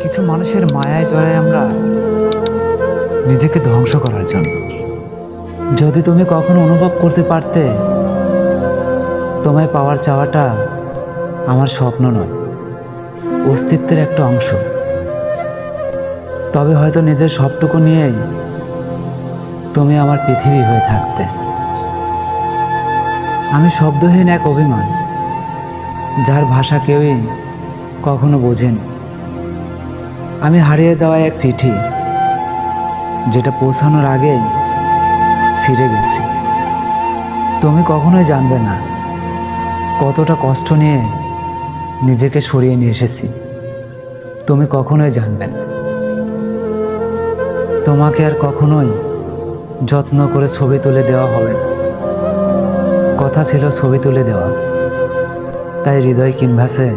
কিছু মানুষের মায়ায় জড়াই আমরা নিজেকে ধ্বংস করার জন্য। যদি তুমি কখনো অনুভব করতে পারতে তোমায় পাওয়ার চাওয়াটা আমার স্বপ্ন নয়, অস্তিত্বের একটা অংশ, তবে হয়তো নিজের সবটুকু নিয়েই তুমি আমার পৃথিবী হয়ে থাকতে। আমি শব্দহীন এক অভিমান, যার ভাষা কেউই কখনো বোঝেনি। আমি হারিয়ে যাওয়া এক চিঠি, যেটা পৌঁছানোর আগেই ছিঁড়ে গেছি। তুমি কখনোই জানবে না কতটা কষ্ট নিয়ে নিজেকে সরিয়ে নিয়ে এসেছি। তুমি কখনোই জানবে না। তোমাকে আর কখনোই যত্ন করে ছবি তুলে দেওয়া হবে না। কথা ছিল ছবি তুলে দেওয়া, তাই হৃদয় ক্যানভাসে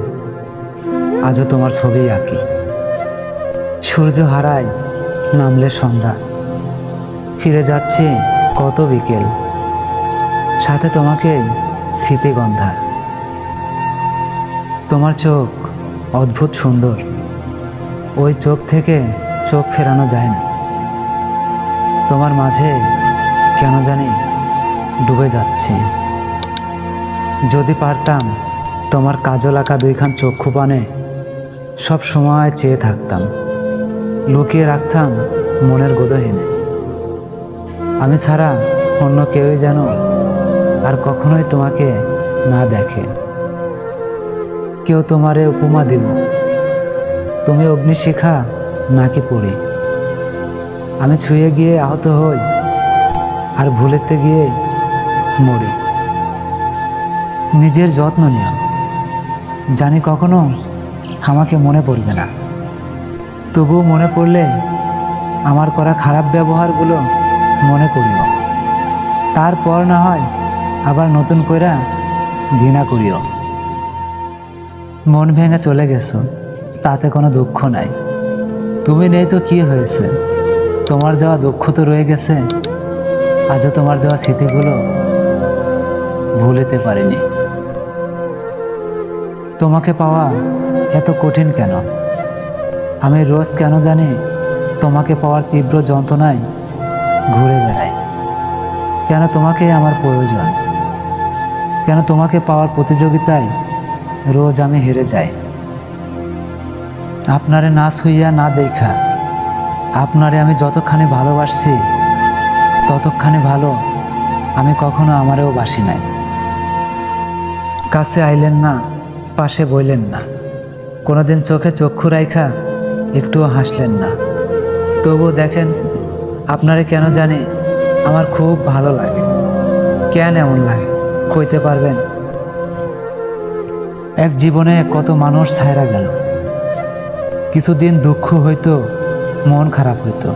আজও তোমার ছবি আঁকি। সূর্য হারায় নামলে সন্ধ্যা, ফিরে যাচ্ছি কত বিকেল, সাথে তোমাকে স্মৃতিগন্ধা। তোমার চোখ অদ্ভুত সুন্দর, ওই চোখ থেকে চোখ ফেরানো যায় না। তোমার মাঝে কেন জানি ডুবে যাচ্ছি। যদি পারতাম তোমার কাজল আঁকা দুইখান চক্ষু পানে সব সময় চেয়ে থাকতাম, লুকিয়ে রাখতাম মনের গোদহেনে। আমি ছাড়া অন্য কেউই যেন আর কখনোই তোমাকে না দেখে। কেউ তোমারে উপমা দিব, তুমি অগ্নিশিখা নাকি পড়ি। আমি ছুঁয়ে গিয়ে আহত হই, আর ভুলেতে গিয়ে মরি। নিজের যত্ন নিও, জানি কখনো আমাকে মনে পড়বে না। তবুও মনে পড়লে আমার করা খারাপ ব্যবহারগুলো মনে করিও। তারপর না হয় আবার নতুন কইরা ঘৃণা করিও। মন ভেঙে চলে গেছো, তাতে কোনো দুঃখ নাই। তুমি নেই তো কি হয়েছে, তোমার দেওয়া দুঃখ তো রয়ে গেছে। আজও তোমার দেওয়া স্মৃতিগুলো ভুলেতে পারিনি। তোমাকে পাওয়া এত কঠিন কেন? আমি রোজ কেন জানি তোমাকে পাওয়ার তীব্র যন্ত্রণায় ঘুরে বেড়াই। কেন তোমাকে আমার প্রয়োজন? কেন তোমাকে পাওয়ার প্রতিযোগিতায় রোজ আমি হেরে যাই? আপনারে না ছুঁইয়া না দেখা, আপনারে আমি যতখানি ভালোবাসছি ততখানি ভালো আমি কখনো আমারেও বাসি নাই। কাছে আইলেন না, পাশে বইলেন না, কোনোদিন চোখে চক্ষু রাইখা একটুও হাসলেন না। তবুও দেখেন, আপনারে কেন জানি আমার খুব ভালো লাগে। কেন এমন লাগে কইতে পারবেন? এক জীবনে কত মানুষ ছাইরা গেল, কিছুদিন দুঃখ হইতো, মন খারাপ হইতো,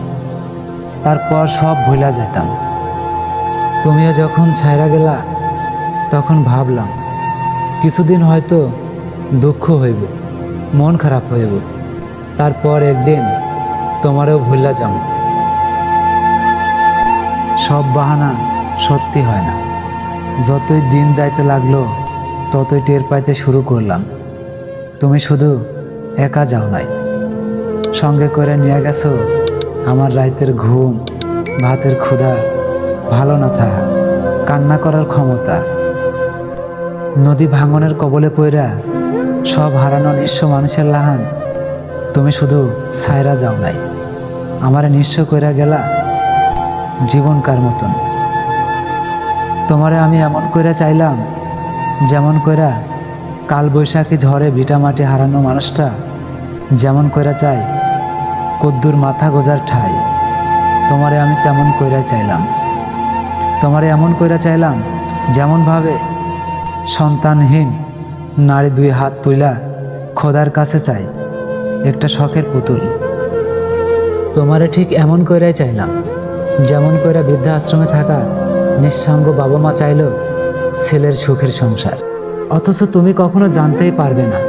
তারপর সব ভুলা যেতাম। তুমিও যখন ছাইরা গেলা তখন ভাবলাম কিছুদিন হয়তো দুঃখ হইব, মন খারাপ হইব, তারপর একদিন তোমারও ভুলা যাম। সব বাহানা সত্যি হয় না। যতই দিন যাইতে লাগলো ততই টের পাইতে শুরু করলাম তুমি শুধু একা যাও নাই, সঙ্গে করে নিয়ে গেছো আমার রাইতের ঘুম, ভাতের ক্ষুধা, ভালো না থাকা, কান্না করার ক্ষমতা। নদী ভাঙনের কবলে পইরা সব হারানো নিঃস্ব মানুষের লাহান তুমি শুধু ছাইরা যাও নাই, আমারে নিঃস্ব কইরা গেলা জীবনকার মতন। তোমারে আমি এমন কইরা চাইলাম যেমন কইরা কাল বৈশাখী ঝড়ে ভিটামাটি হারানো মানুষটা যেমন কইরা চাই কদ্দুর মাথা গোজার ঠাই। তোমারে আমি তেমন কইরা চাইলাম। তোমারে এমন কইরা চাইলাম যেমনভাবে সন্তানহীন নারী দুই হাত তুইলা খোদার কাছে চাই একটা শখের পুতুল। তোমারে ঠিক এমন কইরাই চাইলাম যেমন কইরা বৃদ্ধা আশ্রমে থাকা নিঃসঙ্গ বাবা মা চাইল ছেলের সুখের সংসার। অথচ তুমি কখনো জানতেই পারবে না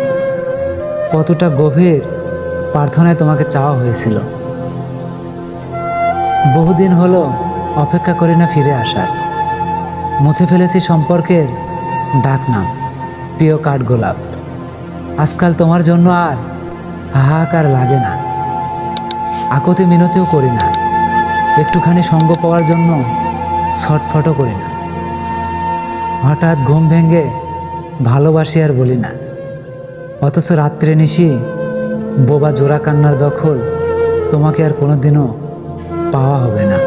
কতটা গভীর প্রার্থনায় তোমাকে চাওয়া হয়েছিল। বহুদিন হলো অপেক্ষা করি না ফিরে আসার, মুছে ফেলেছি সম্পর্কের ডাক নাম প্রিয় কাঠগোলাপ। আজকাল তোমার জন্য আর হাহাকার লাগে না, আকুতি মিনতিও করি না, একটুখানি সঙ্গ পাওয়ার জন্য ছটফটও করি না। হঠাৎ ঘুম ভেঙে ভালোবাসি আর বলি না, অথচ রাত্রে নিশি বোবা জোড়া কান্নার দখল তোমাকে আর কোনোদিনও পাওয়া হবে না।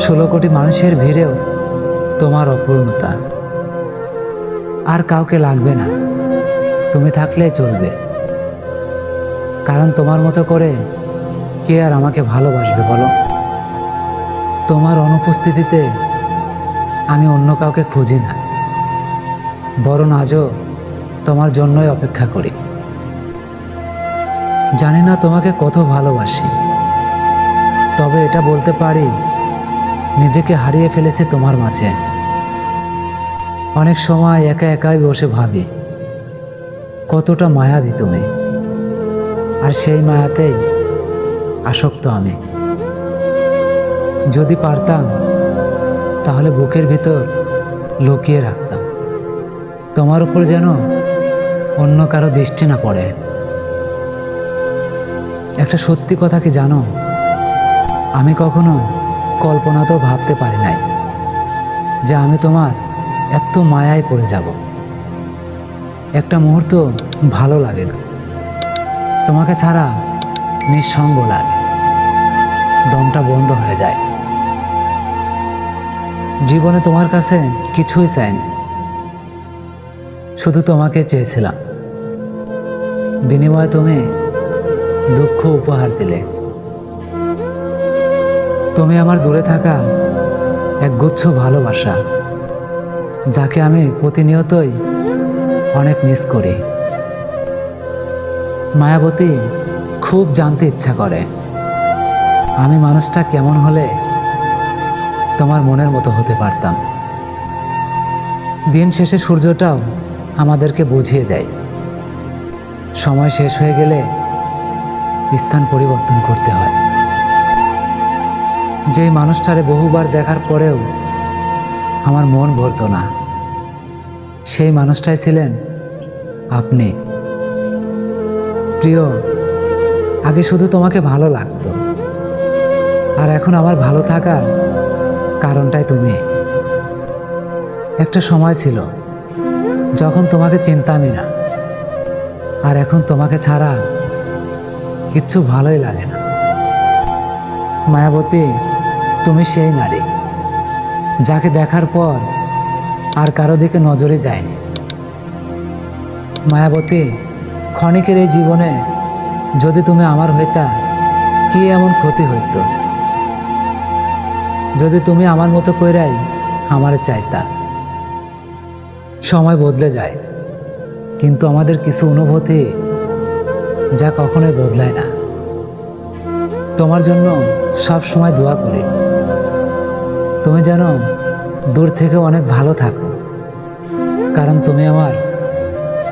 16 কোটি মানুষের ভিড়েও তোমার অপূর্ণতা আর কাউকে লাগবে না, তুমি থাকলেই চলবে। কারণ তোমার মতো করে কে আর আমাকে ভালোবাসবে বলো? তোমার অনুপস্থিতিতে আমি অন্য কাউকে খুঁজি না, বরং আজও তোমার জন্যই অপেক্ষা করি। জানি না তোমাকে কত ভালোবাসি, তবে এটা বলতে পারি নিজেকে হারিয়ে ফেলেছি তোমার মাঝে। অনেক সময় একা একাই বসে ভাবি কতটা মায়াবী তুমি, আর সেই মায়াতেই আসক্ত আমি। যদি পারতাম তাহলে বুকের ভিতর লুকিয়ে রাখতাম, তোমার উপর যেন অন্য কারো দৃষ্টি না পড়ে। একটা সত্যি কথা কি জানো, আমি কখনো কল্পনাতেও ভাবতে পারি নাই যে আমি তোমার এত মায়ায় পড়ে যাব। একটা মুহূর্ত ভালো লাগে না, তোমাকে ছাড়া নিঃসঙ্গ লাগে, দমটা বন্ধ হয়ে যায়। জীবনে তোমার কাছে কিছুই চাইনি, শুধু তোমাকে চেয়েছিলাম। বিনিময়ে তুমি দুঃখ উপহার দিলে। তুমি আমার দূরে থাকা এক গুচ্ছ ভালোবাসা, যাকে আমি প্রতিনিয়তই অনেক মিস করি। মায়াবতী, খুব জানতে ইচ্ছা করে আমি মানুষটা কেমন হলে তোমার মনের মতো হতে পারতাম। দিন শেষে সূর্যটাও আমাদেরকে বুঝিয়ে দেয় সময় শেষ হয়ে গেলে স্থান পরিবর্তন করতে হয়। যেই মানুষটারে বহুবার দেখার পরেও আমার মন ভরতো না, সেই মানুষটাই ছিলেন আপনি। প্রিয়, আগে শুধু তোমাকে ভালো লাগতো, আর এখন আমার ভালো থাকার কারণটাই তুমি। একটা সময় ছিল যখন তোমাকে চিনতামই না, আর এখন তোমাকে ছাড়া কিচ্ছু ভালোই লাগে না। মায়াবতী, তুমি সেই নারী যাকে দেখার পর আর কারো দিকে নজরে যায়নি। মায়াবতী, ক্ষণিকের এই জীবনে যদি তুমি আমার হইতা, কি এমন ক্ষতি হইত? যদি তুমি আমার মতো কইরাই আমারে চাইতা। সময় বদলে যায়, কিন্তু আমাদের কিছু অনুভূতি যা কখনোই বদলায় না। তোমার জন্য সব সময় দোয়া করি, তুমি যেন দূর থেকে অনেক ভালো থাকো, কারণ তুমি আমার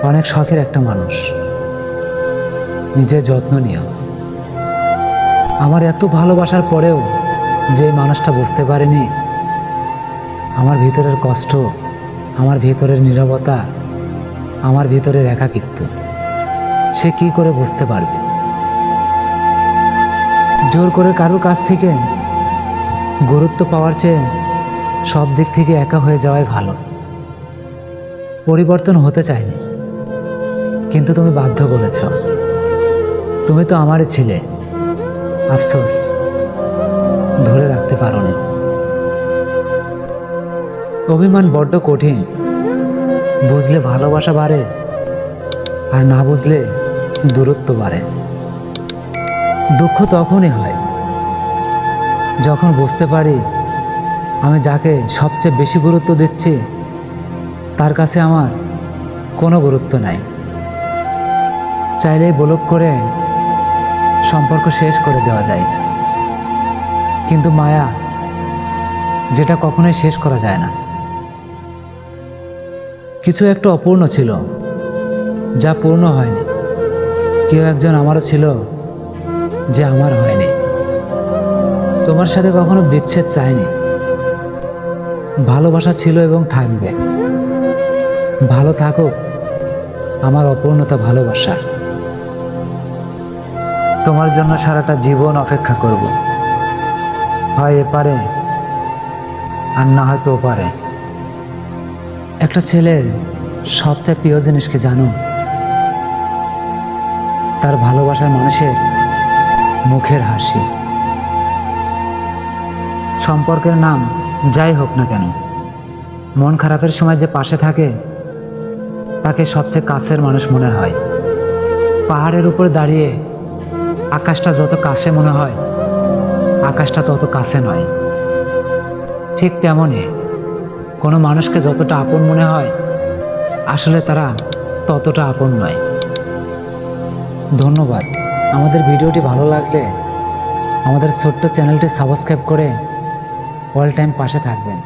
অনেক শখের একটা মানুষ। নিজের যত্ন নিও। আমার এত ভালোবাসার পরেও যে মানুষটা বুঝতে পারেনি আমার ভিতরের কষ্ট, আমার ভিতরের নীরবতা, আমার ভিতরের একাকিত্ব, সে কি করে বুঝতে পারবে? জোর করে কারোর কাছ থেকে গুরুত্ব পাওয়ার চেয়ে সব দিক থেকে একা হয়ে যাওয়াই ভালো। পরিবর্তন হতে চাইনি, কিন্তু তুমি বাধ্য করেছ। তুমি তো আমারই ছিলে, আফসোস ধরে রাখতে পারোনি। অভিমান বড্ড কঠিন, বুঝলে ভালোবাসা বাড়ে, আর না বুঝলে দূরত্ব বাড়ে। দুঃখ তখনই হয় যখন বুঝতে পারি আমি যাকে সবচেয়ে বেশি গুরুত্ব দিচ্ছি তার কাছে আমার কোনো গুরুত্ব নাই। চাইলেই ব্লক করে সম্পর্ক শেষ করে দেওয়া যায়, কিন্তু মায়া, যেটা কখনোই শেষ করা যায় না। কিছু একটা অপূর্ণ ছিল যা পূর্ণ হয়নি। কেউ একজন আমারও ছিল যে আমার হয়নি। তোমার সাথে কখনো বিচ্ছেদ চাইনি। ভালোবাসা ছিল এবং থাকবে। ভালো থাকুক আমার অপূর্ণতা ভালোবাসা। তোমার জন্য সারাটা জীবন অপেক্ষা করব, হয় এপারে আর না হয়তো ওপারে। একটা ছেলের সবচেয়ে প্রিয় জিনিসকে জানো? তার ভালোবাসার মানুষের মুখের হাসি। সম্পর্কের নাম যাই হোক না কেন, মন খারাপের সময় যে পাশে থাকে তাকে সবচেয়ে কাছের মানুষ মনে হয়। পাহাড়ের উপর দাঁড়িয়ে আকাশটা যত কাছে মনে হয়, আকাশটা তত কাছে নয়। ঠিক তেমনই কোনো মানুষকে যতটা আপন মনে হয়, আসলে তারা ততটা আপন নয়। ধন্যবাদ। আমাদের ভিডিওটি ভালো লাগলে আমাদের ছোট্ট চ্যানেলটি সাবস্ক্রাইব করে অল টাইম পাশে থাকবেন।